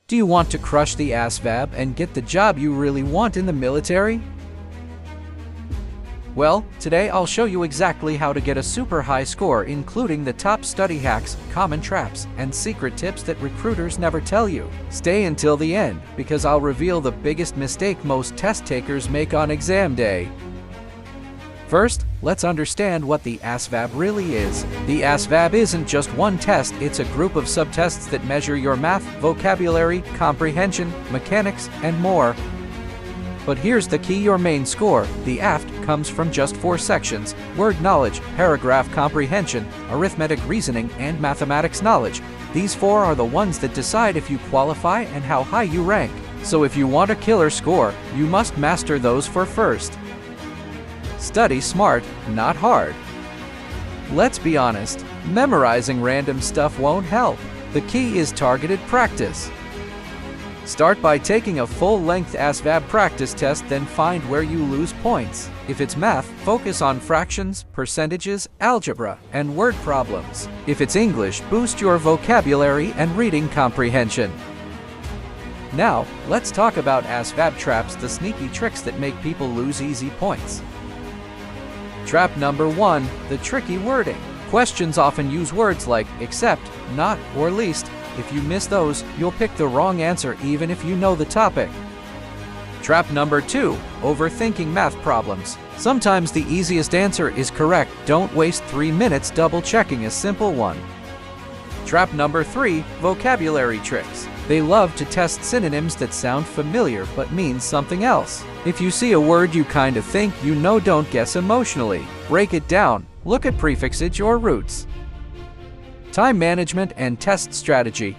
Do you want to crush the Asvab and get the job you really want in the military? Well, today I'll show you exactly how to get a super high score, including the top study hacks, common traps, and secret tips that recruiters never tell you. Stay until the end, because I'll reveal the biggest mistake most test takers make on exam day. First, let's understand what the Asvab really is. The Asvab isn't just one test, it's a group of subtests that measure your math, vocabulary, comprehension, mechanics, and more. But here's the key: your main score, the AFQT, comes from just 4 sections: word knowledge, paragraph comprehension, arithmetic reasoning, and mathematics knowledge. These 4 are the ones that decide if you qualify and how high you rank. So if you want a killer score, you must master those 4 first. Study smart, not hard. Let's be honest, memorizing random stuff won't help. The key is targeted practice. Start by taking a full-length Asvab practice test, then find where you lose points. If it's math, focus on fractions, percentages, algebra, and word problems. If it's English, boost your vocabulary and reading comprehension. Now, let's talk about Asvab traps, the sneaky tricks that make people lose easy points. Trap number 1, the tricky wording. Questions often use words like except, not, or least. If you miss those, you'll pick the wrong answer even if you know the topic. Trap number 2, overthinking math problems. Sometimes the easiest answer is correct. Don't waste 3 minutes double-checking a simple one. Trap number 3, vocabulary tricks. They love to test synonyms that sound familiar but mean something else. If you see a word you kind of think you know, don't guess emotionally. Break it down. Look at prefixes or roots. Time management and test strategy.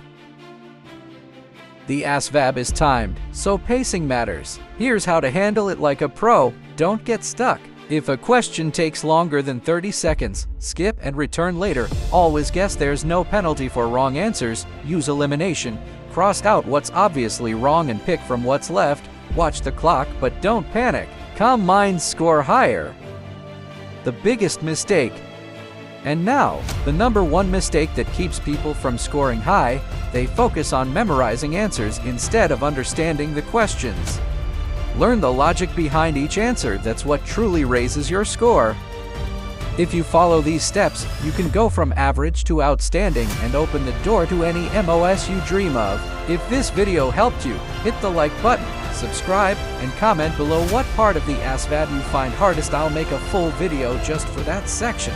The Asvab is timed, so pacing matters. Here's how to handle it like a pro. Don't get stuck. If a question takes longer than 30 seconds, skip and return later. Always guess. There's no penalty for wrong answers. Use elimination. Cross out what's obviously wrong and pick from what's left. Watch the clock, but don't panic. Calm minds score higher. The biggest mistake. And now, the number 1 mistake that keeps people from scoring high: they focus on memorizing answers instead of understanding the questions. Learn the logic behind each answer. That's what truly raises your score. If you follow these steps, you can go from average to outstanding and open the door to any MOS you dream of. If this video helped you, hit the like button, subscribe, and comment below what part of the Asvab you find hardest. I'll make a full video just for that section.